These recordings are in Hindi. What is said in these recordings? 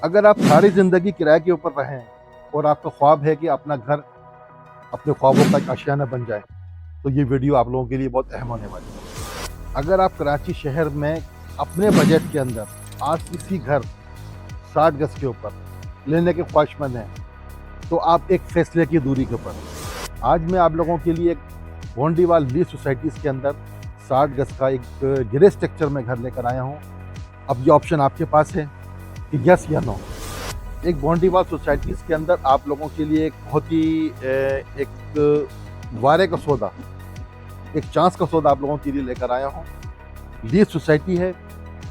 अगर आप सारी ज़िंदगी किराए के ऊपर रहें और आपका ख्वाब है कि अपना घर अपने ख्वाबों का एक आशियाना बन जाए, तो ये वीडियो आप लोगों के लिए बहुत अहम होने वाली है। अगर आप कराची शहर में अपने बजट के अंदर आरसीसी घर 60 गज के ऊपर लेने के ख्वाहिशमंद हैं, तो आप एक फैसले की दूरी के ऊपर। आज मैं आप लोगों के लिए एक गोंडीवाल लीज सोसाइटीज़ के अंदर 60 गज का एक ग्रे स्ट्रक्चर में घर लेकर आया हूँ। अब ये ऑप्शन आपके पास है कि यस या नो। एक गोंडीवाल सोसाइटीज़ के अंदर आप लोगों के लिए एक बहुत ही एक वारे का सौदा, एक चांस का सौदा आप लोगों के लिए लेकर आया हूँ। लीज सोसाइटी है,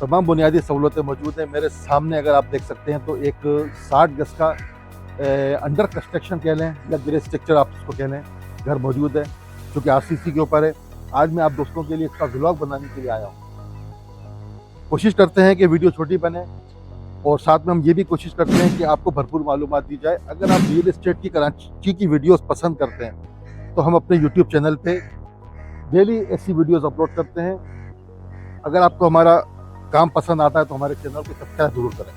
तमाम बुनियादी सहूलतें मौजूद हैं। मेरे सामने अगर आप देख सकते हैं तो एक 60 गज का अंडर कंस्ट्रक्शन कह लें या ग्रे स्ट्रक्चर आप उसको कह लें, घर मौजूद है जो कि आरसीसी के ऊपर है। आज मैं आप दोस्तों के लिए इसका व्लॉग बनाने के लिए आया हूँ। कोशिश करते हैं कि वीडियो छोटी बने और साथ में हम ये भी कोशिश करते हैं कि आपको भरपूर मालूमात दी जाए। अगर आप रियल एस्टेट की कराची की वीडियोस पसंद करते हैं तो हम अपने यूट्यूब चैनल पे डेली ऐसी वीडियोस अपलोड करते हैं। अगर आपको हमारा काम पसंद आता है तो हमारे चैनल को सब्सक्राइब जरूर करें।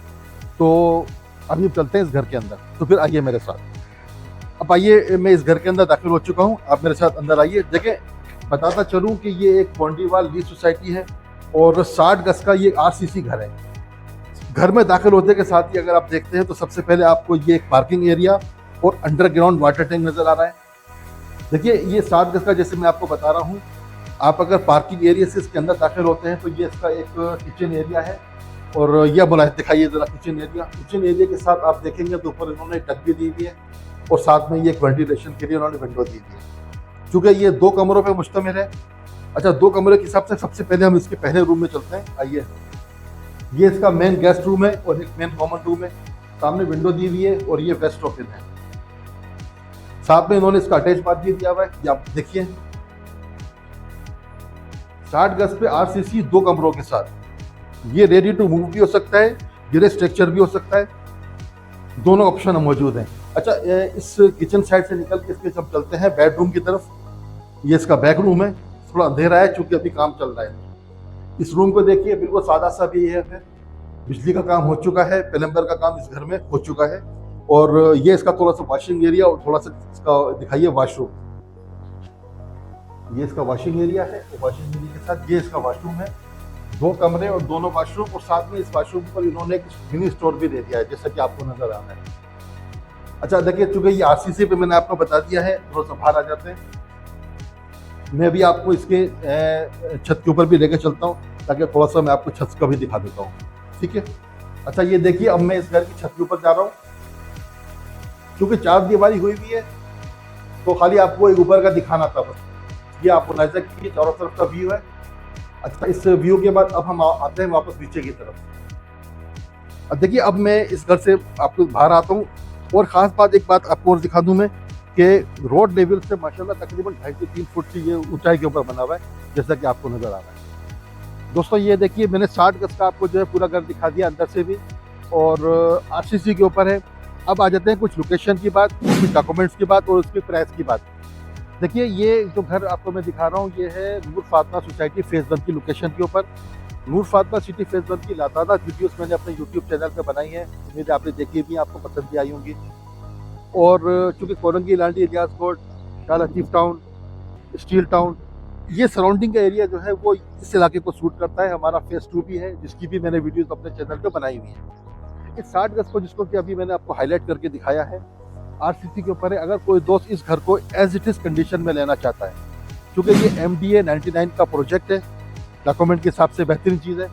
तो अभी चलते हैं इस घर के अंदर, तो फिर आइए मेरे साथ। अब आइए, मैं इस घर के अंदर दाखिल हो चुका हूँ, आप मेरे साथ अंदर आइए। देखिए, बताता चलूँ कि ये एक गोंडीवाल लीज सोसाइटी है और 60 गज का ये आरसीसी घर है। घर में दाखिल होने के साथ ही अगर आप देखते हैं तो सबसे पहले आपको ये एक पार्किंग एरिया और अंडरग्राउंड वाटर टैंक नज़र आ रहा है। देखिए, ये 60 गज का जैसे मैं आपको बता रहा हूँ, आप अगर पार्किंग एरिया से इसके अंदर दाखिल होते हैं तो ये इसका एक किचन एरिया है। और यह बोला है, दिखाइए ज़रा किचन एरिया। किचन एरिया के साथ आप देखेंगे तो ऊपर इन्होंने टब भी दी हुई है और साथ में ये एक वेंटिलेशन के लिए उन्होंने विंडो दी हुई है। चूँकि ये 2 कमरों पर मुश्तमिल है। अच्छा, 2 कमरे के हिसाब से सबसे पहले हम इसके पहले रूम में चलते हैं। आइए, ये इसका मेन गेस्ट रूम है और एक मेन कॉमन रूम है। सामने विंडो दी हुई है और ये वेस्ट ओपन है। साथ में इन्होंने इसका अटैच बाथ भी दिया हुआ है। ये आप देखिए, 60 गज पे आरसीसी 2 कमरों के साथ ये रेडी टू मूव भी हो सकता है, ग्रे स्ट्रक्चर भी हो सकता है, दोनों ऑप्शन मौजूद हैं। अच्छा, इस किचन साइड से निकल के इसके जब चलते हैं बेडरूम की तरफ, ये इसका बैक रूम है। थोड़ा अंधेरा है चूंकि अभी काम चल रहा है। इस रूम को देखिए, बिल्कुल सादा सा भी है। बिजली का काम हो चुका है, प्लम्बर का काम इस घर में हो चुका है। और ये इसका थोड़ा सा वॉशिंग एरिया और थोड़ा सा इसका दिखाइए वॉशरूम। ये इसका वॉशिंग एरिया है और वॉशिंग एरिया के साथ ये इसका वॉशरूम है। 2 कमरे और दोनों वॉशरूम, और साथ में इस वॉशरूम पर इन्होंने एक मिनी स्टोर भी दे दिया है, जैसा कि आपको नजर आ रहा है। अच्छा, देखिए, चूंकि ये आरसीसी पे मैंने आपको बता दिया है, थोड़ा सा बाहर आ जाते हैं। मैं भी आपको इसके छत के ऊपर भी लेकर चलता हूँ ताकि थोड़ा सा मैं आपको छत का भी दिखा देता हूँ, ठीक है। अच्छा, ये देखिए, अब मैं इस घर की छत के ऊपर जा रहा हूँ। क्योंकि 4 दीवारी हुई हुई है तो खाली आपको एक ऊपर का दिखाना था बस। ये आपको नजर की चारों तरफ का व्यू है। अच्छा, इस व्यू के बाद अब हम आते हैं वापस नीचे की तरफ। अब देखिए, अब मैं इस घर से आपको बाहर आता हूँ और ख़ास बात, एक बात आपको और दिखा दूँ मैं कि रोड लेवल से माशाल्लाह तकरीबन 2.5 से 3 फुट की ये ऊंचाई के ऊपर बना हुआ है, जैसा कि आपको नज़र आ रहा है। दोस्तों, ये देखिए, मैंने 60 गज का आपको जो है पूरा घर दिखा दिया अंदर से भी, और आरसीसी के ऊपर है। अब आ जाते हैं कुछ लोकेशन की बात, कुछ डॉक्यूमेंट्स की बात और उसकी प्राइस की बात। देखिए, ये जो घर आपको मैं दिखा रहा हूँ, ये है नूर फातिमा सोसाइटी फेज़ 1 की लोकेशन के ऊपर। नूर फातिमा सिटी फेज़ 1 की लातादाद वीडियोस मैंने अपने यूट्यूब चैनल पे बनाई है। उम्मीद है आपने देखी भी, आपको पसंद भी आई होंगी। और चूँकि कोरंगी, लांडी, Ilyas coat, Shah Latif town, steel town, ये सराउंडिंग का एरिया जो है वो इस इलाके को सूट करता है। हमारा फेज़ 2 भी है, जिसकी भी मैंने वीडियोस अपने चैनल पे बनाई हुई है। इस 60 गज को, जिसको कि अभी मैंने आपको हाईलाइट करके दिखाया है, आरसीसी के ऊपर है। अगर कोई दोस्त इस घर को एज इट इज़ कंडीशन में लेना चाहता है, क्योंकि ये MDA 99 का प्रोजेक्ट है, डॉक्यूमेंट के हिसाब से बेहतरीन चीज़ है,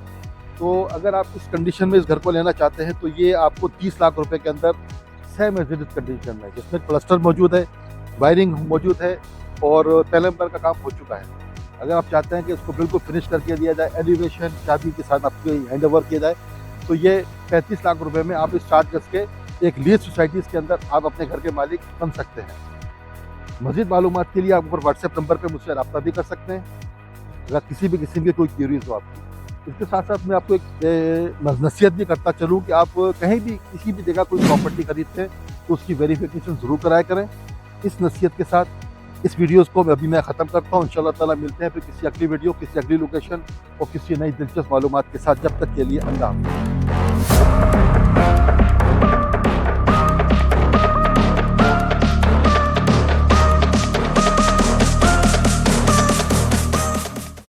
तो अगर आप इस कंडीशन में इस घर को लेना चाहते हैं तो ये आपको 30 लाख रुपए के अंदर same as it is condition में, जिसमें प्लास्टर मौजूद है, वायरिंग मौजूद है और प्लम्बर का काम हो चुका है। अगर आप चाहते हैं कि इसको बिल्कुल फिनिश करके दिया जाए, एलिवेशन चाबी के साथ आपको हैंड ओवर किया जाए, तो ये 35 लाख रुपए में आप इस 60 गज के एक लीज सोसाइटीज़ के अंदर आप अपने घर के मालिक बन सकते हैं। मज़ीद मालूमात के लिए आप ऊपर व्हाट्सएप नंबर पर मुझसे रब्ता भी कर सकते हैं, अगर किसी भी किस्म की कोई क्यूरीज हो आपकी। इसके साथ साथ मैं आपको एक नसीहत भी करता चलूँ कि आप कहीं भी किसी भी जगह कोई प्रॉपर्टी खरीदते हैं तो उसकी वेरिफिकेशन ज़रूर कराया करें। इस नसीहत के साथ इस वीडियोज़ को अभी मैं ख़त्म करता हूँ। इंशाल्लाह ताला मिलते हैं फिर किसी अगली वीडियो, किसी अगली लोकेशन और किसी नई दिलचस्प मालूमात के साथ। जब तक के लिए अल्लाह हाफ़िज़।